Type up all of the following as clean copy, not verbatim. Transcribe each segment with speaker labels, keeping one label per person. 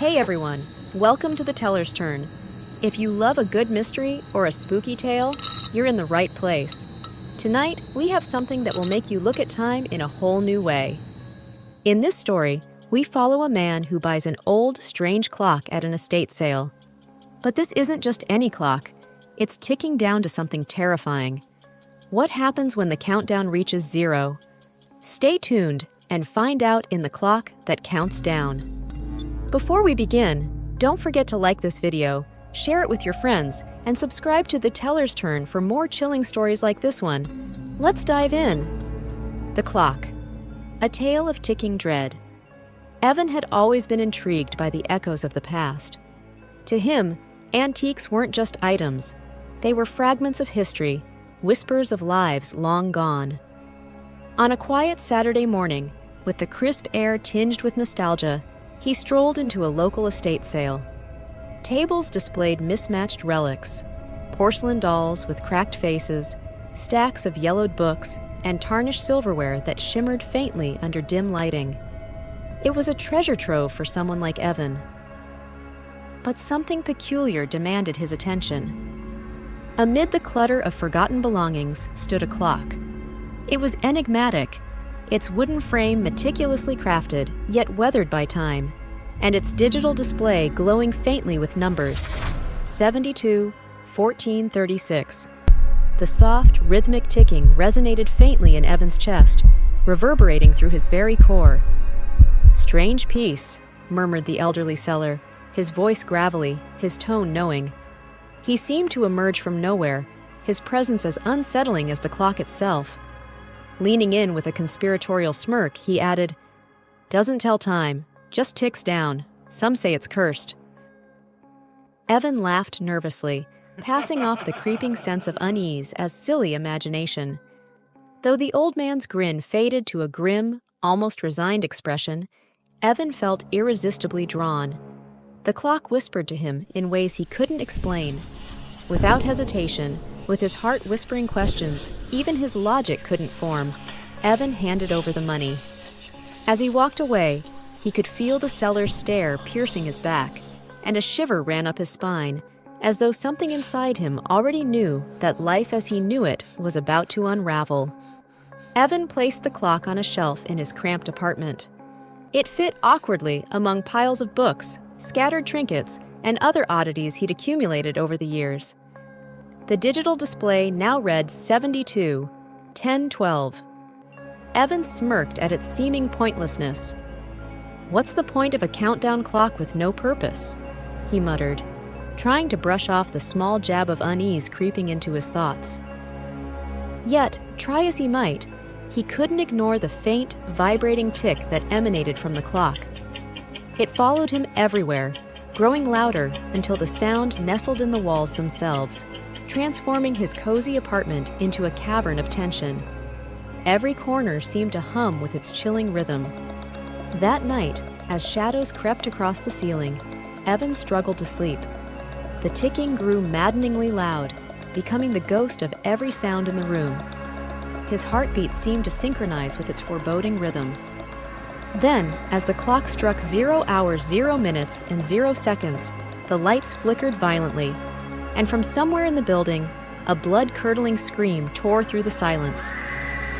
Speaker 1: Hey everyone, welcome to The Teller's Turn. If you love a good mystery or a spooky tale, you're in the right place. Tonight, we have something that will make you look at time in a whole new way. In this story, we follow a man who buys an old, strange clock at an estate sale. But this isn't just any clock, it's ticking down to something terrifying. What happens when the countdown reaches 0? Stay tuned and find out in the clock that counts down. Before we begin, don't forget to like this video, share it with your friends, and subscribe to The Teller's Turn for more chilling stories like this one. Let's dive in. The Clock. A tale of ticking dread. Evan had always been intrigued by the echoes of the past. To him, antiques weren't just items. They were fragments of history, whispers of lives long gone. On a quiet Saturday morning, with the crisp air tinged with nostalgia, he strolled into a local estate sale. Tables displayed mismatched relics, porcelain dolls with cracked faces, stacks of yellowed books, and tarnished silverware that shimmered faintly under dim lighting. It was a treasure trove for someone like Evan. But something peculiar demanded his attention. Amid the clutter of forgotten belongings stood a clock. It was enigmatic, its wooden frame meticulously crafted, yet weathered by time, and its digital display glowing faintly with numbers: 72, 1436. The soft, rhythmic ticking resonated faintly in Evan's chest, reverberating through his very core. "Strange piece," murmured the elderly seller, his voice gravelly, his tone knowing. He seemed to emerge from nowhere, his presence as unsettling as the clock itself. Leaning in with a conspiratorial smirk, he added, "Doesn't tell time, just ticks down. Some say it's cursed." Evan laughed nervously, passing off the creeping sense of unease as silly imagination. Though the old man's grin faded to a grim, almost resigned expression, Evan felt irresistibly drawn. The clock whispered to him in ways he couldn't explain. Without hesitation, with his heart whispering questions even his logic couldn't form, Evan handed over the money. As he walked away, he could feel the seller's stare piercing his back, and a shiver ran up his spine, as though something inside him already knew that life as he knew it was about to unravel. Evan placed the clock on a shelf in his cramped apartment. It fit awkwardly among piles of books, scattered trinkets, and other oddities he'd accumulated over the years. The digital display now read 72, 1012. Evan smirked at its seeming pointlessness. "What's the point of a countdown clock with no purpose?" he muttered, trying to brush off the small jab of unease creeping into his thoughts. Yet, try as he might, he couldn't ignore the faint, vibrating tick that emanated from the clock. It followed him everywhere, growing louder until the sound nestled in the walls themselves, transforming his cozy apartment into a cavern of tension. Every corner seemed to hum with its chilling rhythm. That night, as shadows crept across the ceiling, Evan struggled to sleep. The ticking grew maddeningly loud, becoming the ghost of every sound in the room. His heartbeat seemed to synchronize with its foreboding rhythm. Then, as the clock struck 0 hours, 0 minutes, and 0 seconds, the lights flickered violently, and from somewhere in the building, a blood-curdling scream tore through the silence.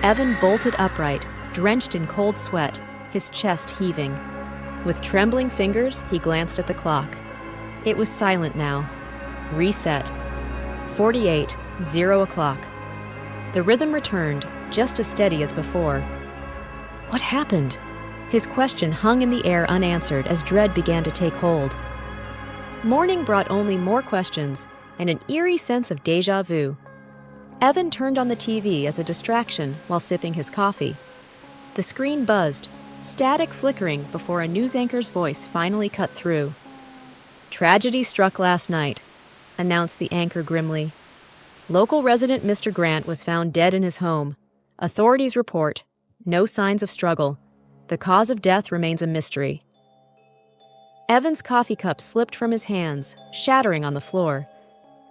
Speaker 1: Evan bolted upright, drenched in cold sweat, his chest heaving. With trembling fingers, he glanced at the clock. It was silent now. Reset. 48, 0 o'clock. The rhythm returned, just as steady as before. What happened? His question hung in the air unanswered as dread began to take hold. Morning brought only more questions and an eerie sense of déjà vu. Evan turned on the TV as a distraction while sipping his coffee. The screen buzzed, static flickering before a news anchor's voice finally cut through. "Tragedy struck last night," announced the anchor grimly. "Local resident Mr. Grant was found dead in his home. Authorities report no signs of struggle. The cause of death remains a mystery." Evan's coffee cup slipped from his hands, shattering on the floor.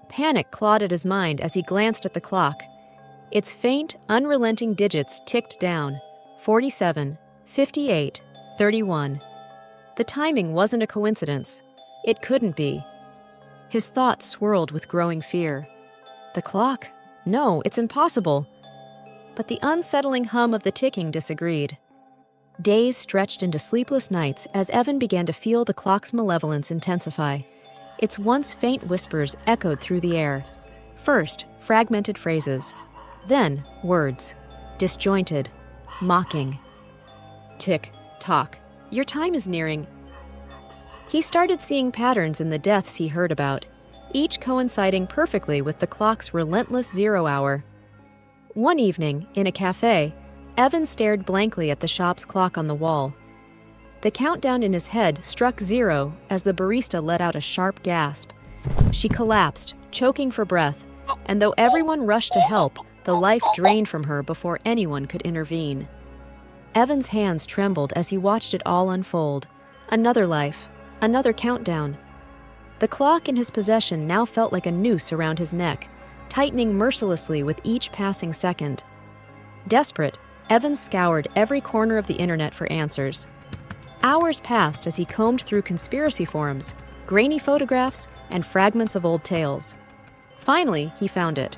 Speaker 1: Panic clawed at his mind as he glanced at the clock. Its faint, unrelenting digits ticked down: 47, 58, 31. The timing wasn't a coincidence. It couldn't be. His thoughts swirled with growing fear. The clock? No, it's impossible. But the unsettling hum of the ticking disagreed. Days stretched into sleepless nights as Evan began to feel the clock's malevolence intensify. Its once faint whispers echoed through the air. First, fragmented phrases. Then, words. Disjointed. Mocking. Tick, tock. Your time is nearing. He started seeing patterns in the deaths he heard about, each coinciding perfectly with the clock's relentless 0 hour. One evening, in a cafe, Evan stared blankly at the shop's clock on the wall. The countdown in his head struck 0 as the barista let out a sharp gasp. She collapsed, choking for breath, and though everyone rushed to help, the life drained from her before anyone could intervene. Evan's hands trembled as he watched it all unfold. Another life, another countdown. The clock in his possession now felt like a noose around his neck, tightening mercilessly with each passing second. Desperate, Evan scoured every corner of the internet for answers. Hours passed as he combed through conspiracy forums, grainy photographs, and fragments of old tales. Finally, he found it.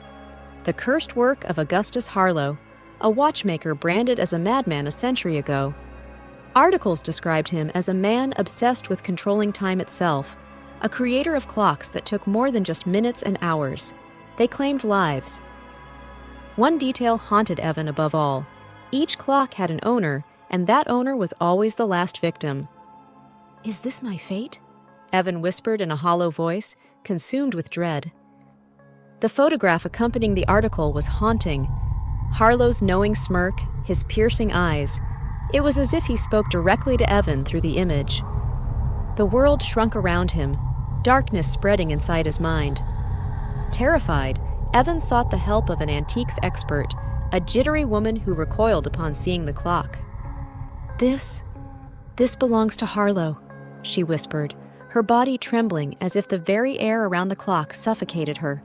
Speaker 1: The cursed work of Augustus Harlow, a watchmaker branded as a madman a century ago. Articles described him as a man obsessed with controlling time itself, a creator of clocks that took more than just minutes and hours. They claimed lives. One detail haunted Evan above all. Each clock had an owner, and that owner was always the last victim. "Is this my fate?" Evan whispered in a hollow voice, consumed with dread. The photograph accompanying the article was haunting. Harlow's knowing smirk, his piercing eyes. It was as if he spoke directly to Evan through the image. The world shrunk around him, darkness spreading inside his mind. Terrified, Evan sought the help of an antiques expert, a jittery woman who recoiled upon seeing the clock. This belongs to Harlow," she whispered, her body trembling as if the very air around the clock suffocated her.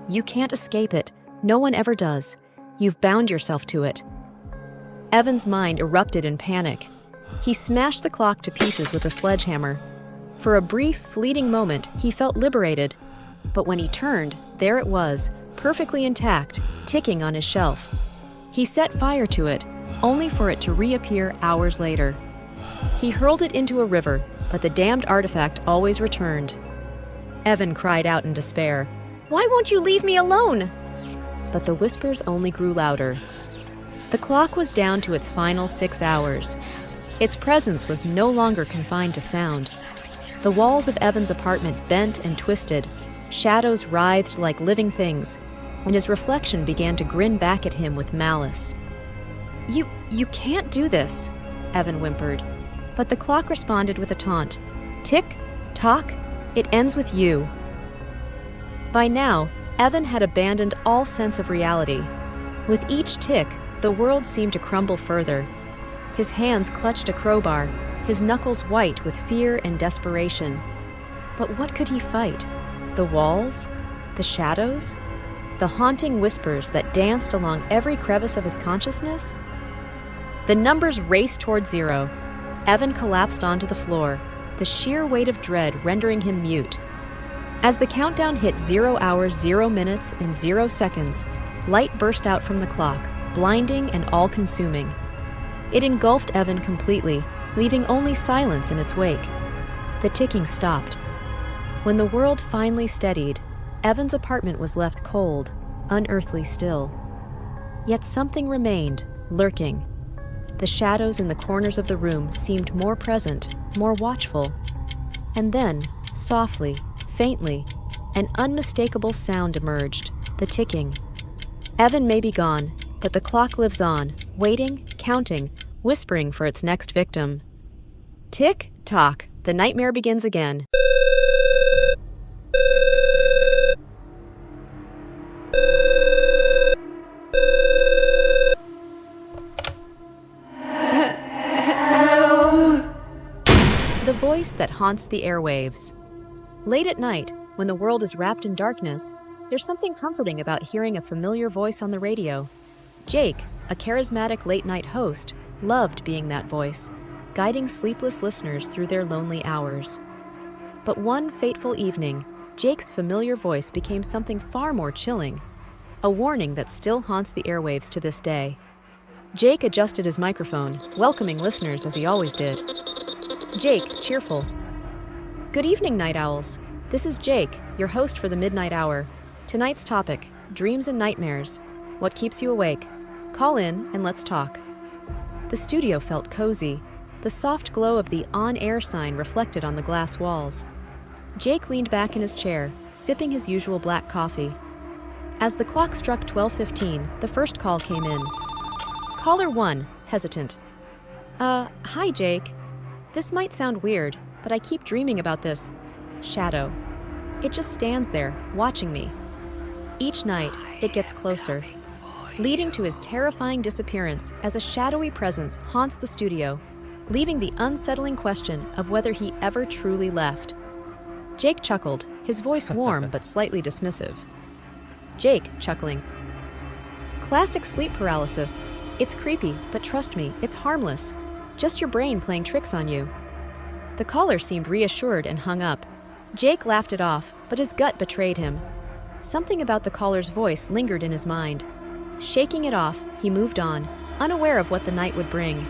Speaker 1: "You can't escape it. No one ever does. You've bound yourself to it." Evan's mind erupted in panic. He smashed the clock to pieces with a sledgehammer. For a brief, fleeting moment, he felt liberated. But when he turned, there it was, perfectly intact, ticking on his shelf. He set fire to it, only for it to reappear hours later. He hurled it into a river, but the damned artifact always returned. Evan cried out in despair, "Why won't you leave me alone?" But the whispers only grew louder. The clock was down to its final 6 hours. Its presence was no longer confined to sound. The walls of Evan's apartment bent and twisted, shadows writhed like living things, and his reflection began to grin back at him with malice. You can't do this," Evan whimpered. But the clock responded with a taunt. "Tick, tock, it ends with you." By now, Evan had abandoned all sense of reality. With each tick, the world seemed to crumble further. His hands clutched a crowbar, his knuckles white with fear and desperation. But what could he fight? The walls? The shadows? The haunting whispers that danced along every crevice of his consciousness? The numbers raced toward 0. Evan collapsed onto the floor, the sheer weight of dread rendering him mute. As the countdown hit 0 hours, 0 minutes, and 0 seconds, light burst out from the clock, blinding and all-consuming. It engulfed Evan completely, leaving only silence in its wake. The ticking stopped. When the world finally steadied, Evan's apartment was left cold, unearthly still. Yet something remained, lurking. The shadows in the corners of the room seemed more present, more watchful. And then, softly, faintly, an unmistakable sound emerged, the ticking. Evan may be gone, but the clock lives on, waiting, counting, whispering for its next victim. Tick, tock, the nightmare begins again. The voice that haunts the airwaves. Late at night, when the world is wrapped in darkness, there's something comforting about hearing a familiar voice on the radio. Jake, a charismatic late-night host, loved being that voice. guiding sleepless listeners through their lonely hours. But one fateful evening, Jake's familiar voice became something far more chilling, a warning that still haunts the airwaves to this day. Jake adjusted his microphone, welcoming listeners as he always did. Jake, cheerful. Good evening, night owls. This is Jake, your host for the Midnight Hour. Tonight's topic, dreams and nightmares. What keeps you awake? Call in and let's talk. The studio felt cozy, the soft glow of the on-air sign reflected on the glass walls. Jake leaned back in his chair, sipping his usual black coffee. As the clock struck 12:15, the first call came in. Caller 1, hesitant. Hi, Jake. This might sound weird, but I keep dreaming about this shadow. It just stands there, watching me. Each night, it gets closer, leading to his terrifying disappearance as a shadowy presence haunts the studio, leaving the unsettling question of whether he ever truly left. Jake chuckled, his voice warm but slightly dismissive. Jake, chuckling. Classic sleep paralysis. It's creepy, but trust me, it's harmless. Just your brain playing tricks on you. The caller seemed reassured and hung up. Jake laughed it off, but his gut betrayed him. Something about the caller's voice lingered in his mind. Shaking it off, he moved on, unaware of what the night would bring.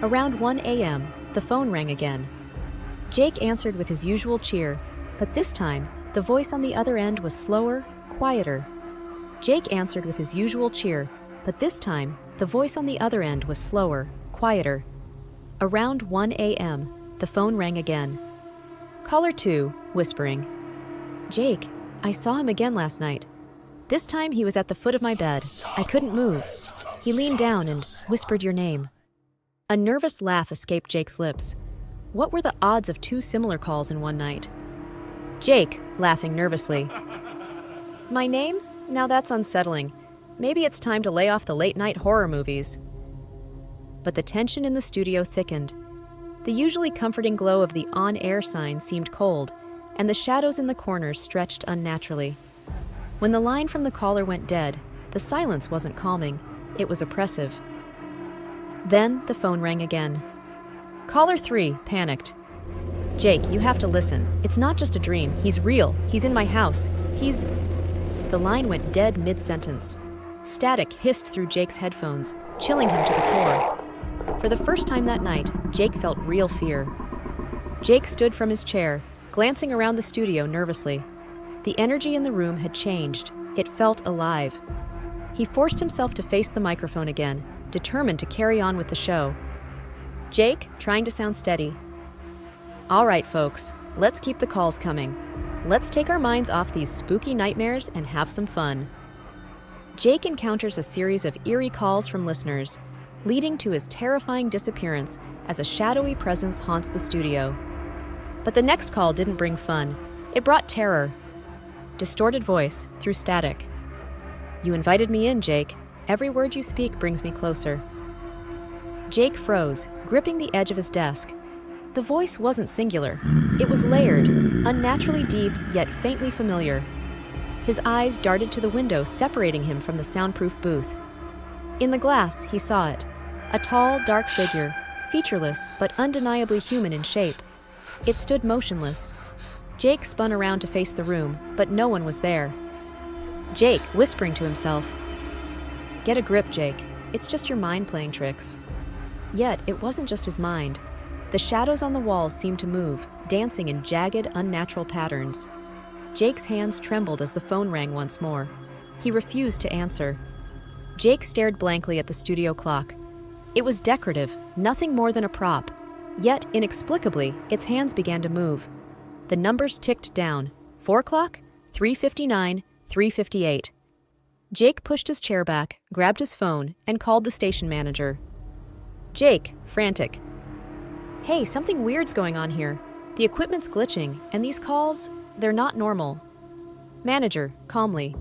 Speaker 1: Around 1 a.m., the phone rang again. Jake answered with his usual cheer, but this time, the voice on the other end was slower, quieter. Jake answered with his usual cheer, but this time, the voice on the other end was slower, quieter. Around 1 a.m., the phone rang again. Caller 2, whispering. Jake, I saw him again last night. This time he was at the foot of my bed. I couldn't move. He leaned down and whispered your name. A nervous laugh escaped Jake's lips. What were the odds of 2 similar calls in one night? Jake, laughing nervously. My name? Now that's unsettling. Maybe it's time to lay off the late-night horror movies. But the tension in the studio thickened. The usually comforting glow of the on-air sign seemed cold, and the shadows in the corners stretched unnaturally. When the line from the caller went dead, the silence wasn't calming, it was oppressive. Then the phone rang again. Caller 3 panicked. Jake, you have to listen. It's not just a dream. He's real. He's in my house. The line went dead mid-sentence. Static hissed through Jake's headphones, chilling him to the core. For the first time that night, Jake felt real fear. Jake stood from his chair, glancing around the studio nervously. The energy in the room had changed. It felt alive. He forced himself to face the microphone again, determined to carry on with the show. Jake, trying to sound steady. All right, folks, let's keep the calls coming. Let's take our minds off these spooky nightmares and have some fun. Jake encounters a series of eerie calls from listeners, leading to his terrifying disappearance as a shadowy presence haunts the studio. But the next call didn't bring fun. It brought terror. Distorted voice through static. You invited me in, Jake. Every word you speak brings me closer. Jake froze, gripping the edge of his desk. The voice wasn't singular. It was layered, unnaturally deep yet faintly familiar. His eyes darted to the window separating him from the soundproof booth. In the glass, he saw it. A tall, dark figure, featureless but undeniably human in shape. It stood motionless. Jake spun around to face the room, but no one was there. Jake, whispering to himself. Get a grip, Jake. It's just your mind playing tricks. Yet, it wasn't just his mind. The shadows on the walls seemed to move, dancing in jagged, unnatural patterns. Jake's hands trembled as the phone rang once more. He refused to answer. Jake stared blankly at the studio clock. It was decorative, nothing more than a prop. Yet, inexplicably, its hands began to move. The numbers ticked down. 4 o'clock, 3:59, 3:58. Jake pushed his chair back, grabbed his phone, and called the station manager. Jake, frantic. Hey, something weird's going on here. The equipment's glitching, and these calls, they're not normal. Manager, calmly.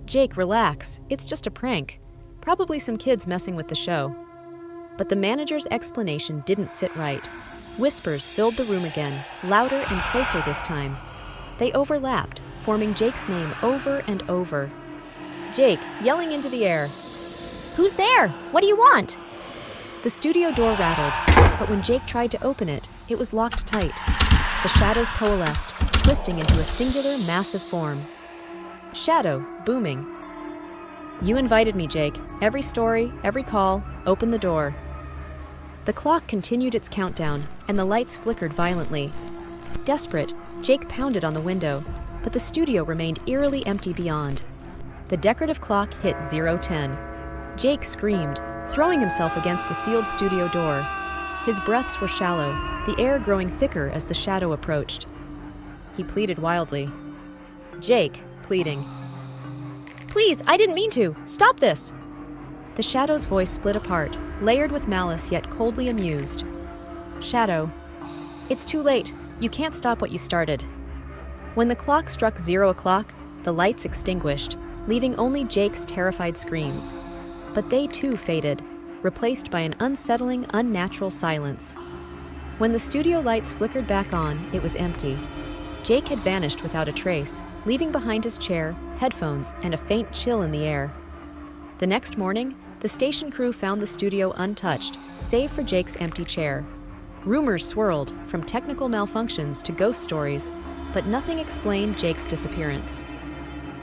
Speaker 1: Jake, relax. It's just a prank. Probably some kids messing with the show. But the manager's explanation didn't sit right. Whispers filled the room again, louder and closer this time. They overlapped, forming Jake's name over and over. Jake, yelling into the air. Who's there? What do you want? The studio door rattled, but when Jake tried to open it, it was locked tight. The shadows coalesced, twisting into a singular, massive form. Shadow, booming. You invited me, Jake. Every story, every call, open the door. The clock continued its countdown, and the lights flickered violently. Desperate, Jake pounded on the window, but the studio remained eerily empty beyond. The decorative clock hit 0:10. Jake screamed, throwing himself against the sealed studio door. His breaths were shallow, the air growing thicker as the shadow approached. He pleaded wildly. Jake, pleading. Please, I didn't mean to! Stop this! The shadow's voice split apart, layered with malice yet coldly amused. Shadow. It's too late. You can't stop what you started. When the clock struck 0 o'clock, the lights extinguished, leaving only Jake's terrified screams. But they too faded, replaced by an unsettling, unnatural silence. When the studio lights flickered back on, it was empty. Jake had vanished without a trace, leaving behind his chair, headphones, and a faint chill in the air. The next morning, the station crew found the studio untouched, save for Jake's empty chair. Rumors swirled, from technical malfunctions to ghost stories, but nothing explained Jake's disappearance.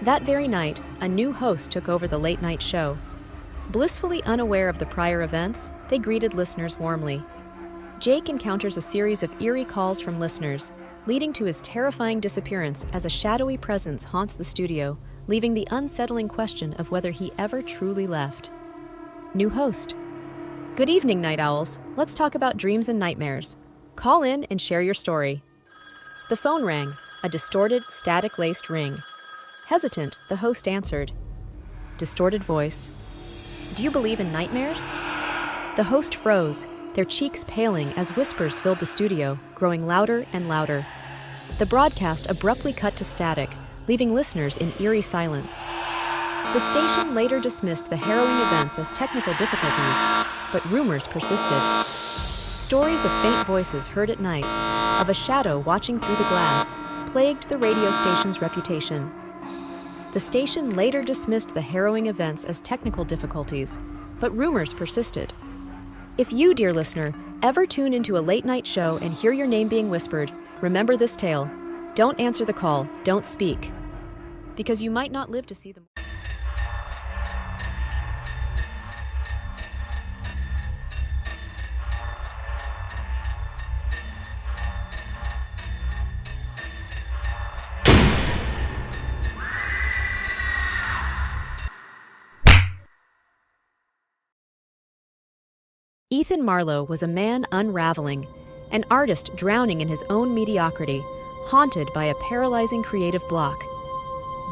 Speaker 1: That very night, a new host took over the late-night show. Blissfully unaware of the prior events, they greeted listeners warmly. Jake encounters a series of eerie calls from listeners, leading to his terrifying disappearance as a shadowy presence haunts the studio, leaving the unsettling question of whether he ever truly left. New host. Good evening, night owls. Let's talk about dreams and nightmares. Call in and share your story. The phone rang, a distorted, static-laced ring. Hesitant, the host answered. Distorted voice. Do you believe in nightmares? The host froze, their cheeks paling as whispers filled the studio, growing louder and louder. The broadcast abruptly cut to static, leaving listeners in eerie silence. The station later dismissed the harrowing events as technical difficulties, but rumors persisted. Stories of faint voices heard at night, of a shadow watching through the glass, plagued the radio station's reputation. The station later dismissed the harrowing events as technical difficulties, but rumors persisted. If you, dear listener, ever tune into a late-night show and hear your name being whispered, remember this tale. Don't answer the call, don't speak, because you might not live to see them. Ethan Marlowe was a man unraveling, an artist drowning in his own mediocrity, haunted by a paralyzing creative block.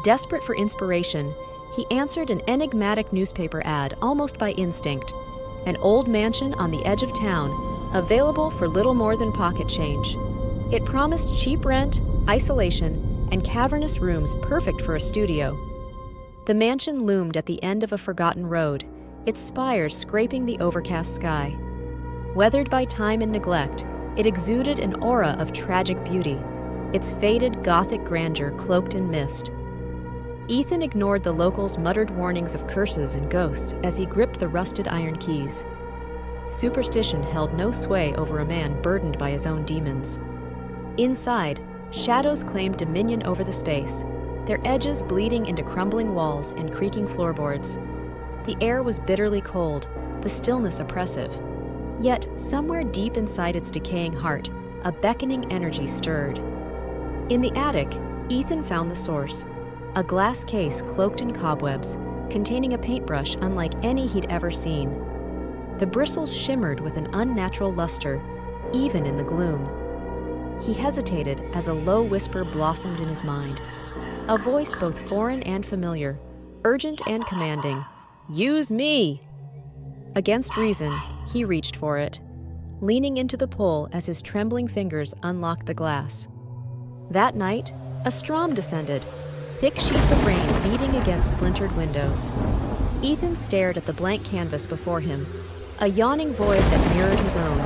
Speaker 1: Desperate for inspiration, he answered an enigmatic newspaper ad almost by instinct, an old mansion on the edge of town, available for little more than pocket change. It promised cheap rent, isolation, and cavernous rooms perfect for a studio. The mansion loomed at the end of a forgotten road, its spires scraping the overcast sky. Weathered by time and neglect, it exuded an aura of tragic beauty, its faded Gothic grandeur cloaked in mist. Ethan ignored the locals' muttered warnings of curses and ghosts as he gripped the rusted iron keys. Superstition held no sway over a man burdened by his own demons. Inside, shadows claimed dominion over the space, their edges bleeding into crumbling walls and creaking floorboards. The air was bitterly cold, the stillness oppressive. Yet, somewhere deep inside its decaying heart, a beckoning energy stirred. In the attic, Ethan found the source, a glass case cloaked in cobwebs, containing a paintbrush unlike any he'd ever seen. The bristles shimmered with an unnatural luster, even in the gloom. He hesitated as a low whisper blossomed in his mind, a voice both foreign and familiar, urgent and commanding. Use me! Against reason, he reached for it, leaning into the pull as his trembling fingers unlocked the glass. That night, a storm descended, thick sheets of rain beating against splintered windows. Ethan stared at the blank canvas before him, a yawning void that mirrored his own.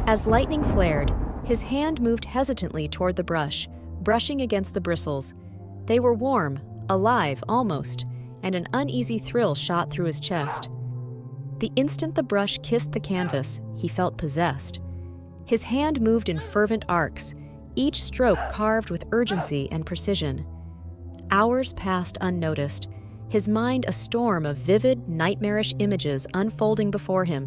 Speaker 1: As lightning flared, his hand moved hesitantly toward the brush, brushing against the bristles. They were warm, alive almost, and an uneasy thrill shot through his chest. The instant the brush kissed the canvas, he felt possessed. His hand moved in fervent arcs, each stroke carved with urgency and precision. Hours passed unnoticed, his mind a storm of vivid, nightmarish images unfolding before him.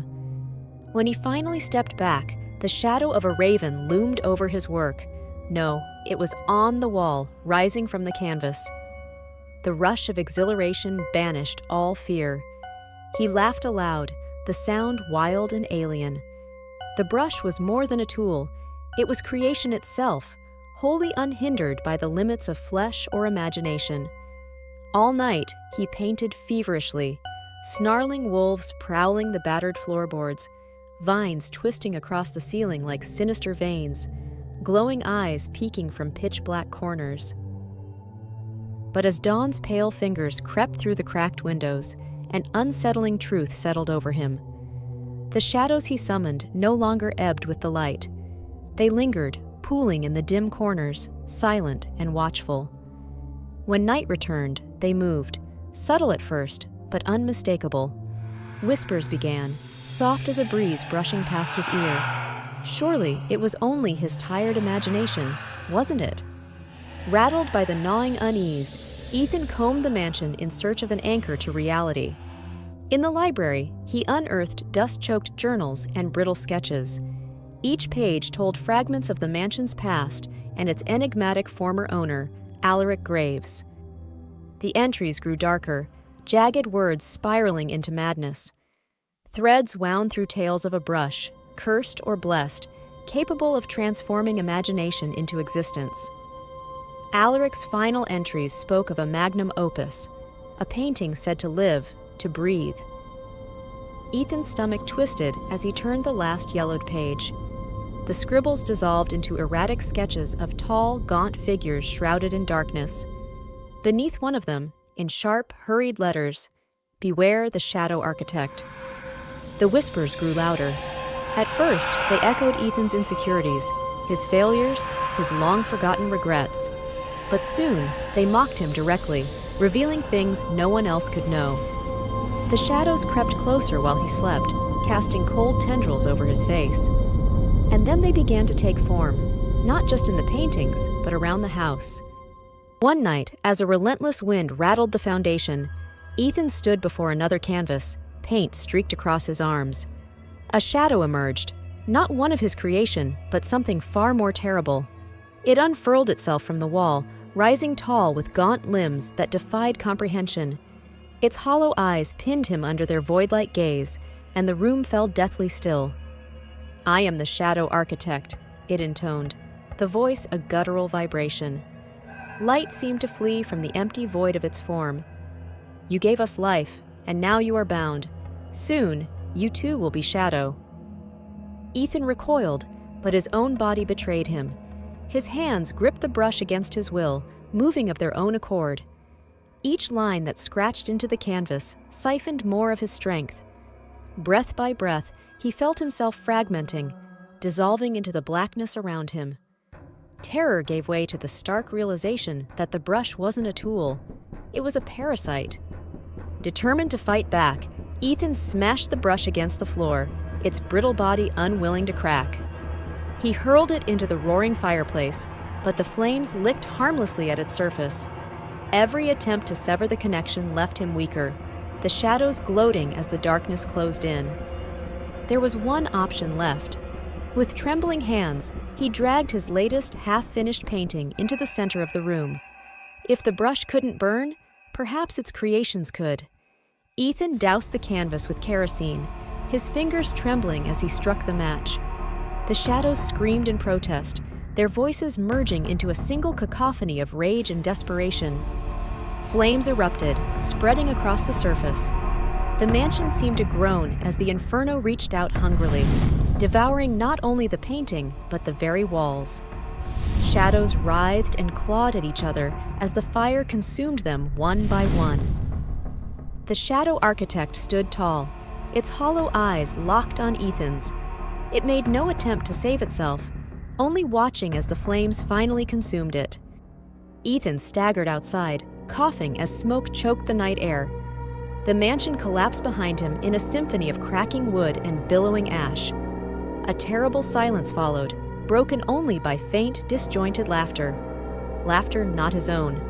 Speaker 1: When he finally stepped back, the shadow of a raven loomed over his work. No, it was on the wall, rising from the canvas. The rush of exhilaration banished all fear. He laughed aloud, the sound wild and alien. The brush was more than a tool. It was creation itself, wholly unhindered by the limits of flesh or imagination. All night, he painted feverishly, snarling wolves prowling the battered floorboards, vines twisting across the ceiling like sinister veins, glowing eyes peeking from pitch-black corners. But as dawn's pale fingers crept through the cracked windows, an unsettling truth settled over him. The shadows he summoned no longer ebbed with the light. They lingered, pooling in the dim corners, silent and watchful. When night returned, they moved, subtle at first, but unmistakable. Whispers began, soft as a breeze brushing past his ear. Surely it was only his tired imagination, wasn't it? Rattled by the gnawing unease, Ethan combed the mansion in search of an anchor to reality. In the library, he unearthed dust-choked journals and brittle sketches. Each page told fragments of the mansion's past and its enigmatic former owner, Alaric Graves. The entries grew darker, jagged words spiraling into madness. Threads wound through tales of a brush, cursed or blessed, capable of transforming imagination into existence. Alaric's final entries spoke of a magnum opus, a painting said to live, to breathe. Ethan's stomach twisted as he turned the last yellowed page. The scribbles dissolved into erratic sketches of tall, gaunt figures shrouded in darkness. Beneath one of them, in sharp, hurried letters, "Beware the Shadow Architect." The whispers grew louder. At first, they echoed Ethan's insecurities, his failures, his long-forgotten regrets. But soon, they mocked him directly, revealing things no one else could know. The shadows crept closer while he slept, casting cold tendrils over his face. And then they began to take form, not just in the paintings, but around the house. One night, as a relentless wind rattled the foundation, Ethan stood before another canvas, paint streaked across his arms. A shadow emerged, not one of his creation, but something far more terrible. It unfurled itself from the wall, rising tall with gaunt limbs that defied comprehension. Its hollow eyes pinned him under their void-like gaze, and the room fell deathly still. "I am the Shadow Architect," it intoned, the voice a guttural vibration. Light seemed to flee from the empty void of its form. "You gave us life, and now you are bound. Soon, you too will be shadow." Ethan recoiled, but his own body betrayed him. His hands gripped the brush against his will, moving of their own accord. Each line that scratched into the canvas siphoned more of his strength. Breath by breath, he felt himself fragmenting, dissolving into the blackness around him. Terror gave way to the stark realization that the brush wasn't a tool. It was a parasite. Determined to fight back, Ethan smashed the brush against the floor, its brittle body unwilling to crack. He hurled it into the roaring fireplace, but the flames licked harmlessly at its surface. Every attempt to sever the connection left him weaker, the shadows gloating as the darkness closed in. There was one option left. With trembling hands, he dragged his latest half-finished painting into the center of the room. If the brush couldn't burn, perhaps its creations could. Ethan doused the canvas with kerosene, his fingers trembling as he struck the match. The shadows screamed in protest, their voices merging into a single cacophony of rage and desperation. Flames erupted, spreading across the surface. The mansion seemed to groan as the inferno reached out hungrily, devouring not only the painting, but the very walls. Shadows writhed and clawed at each other as the fire consumed them one by one. The Shadow Architect stood tall, its hollow eyes locked on Ethan's. It made no attempt to save itself, only watching as the flames finally consumed it. Ethan staggered outside, coughing as smoke choked the night air. The mansion collapsed behind him in a symphony of cracking wood and billowing ash. A terrible silence followed, broken only by faint, disjointed laughter. Laughter not his own.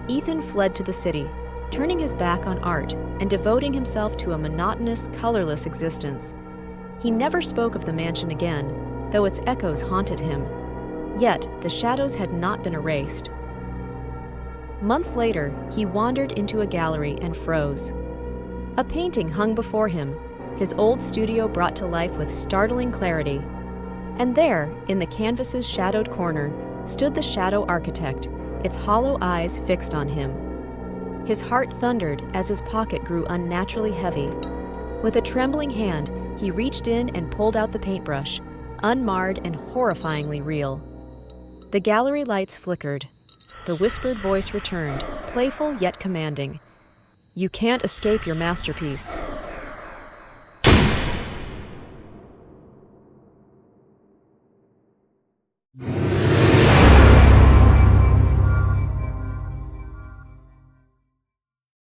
Speaker 1: Ethan fled to the city, turning his back on art and devoting himself to a monotonous, colorless existence. He never spoke of the mansion again, though its echoes haunted him. Yet, the shadows had not been erased. Months later, he wandered into a gallery and froze. A painting hung before him, his old studio brought to life with startling clarity. And there, in the canvas's shadowed corner, stood the shadow architect, its hollow eyes fixed on him. His heart thundered as his pocket grew unnaturally heavy. With a trembling hand, he reached in and pulled out the paintbrush, unmarred and horrifyingly real. The gallery lights flickered. The whispered voice returned, playful yet commanding. "You can't escape your masterpiece."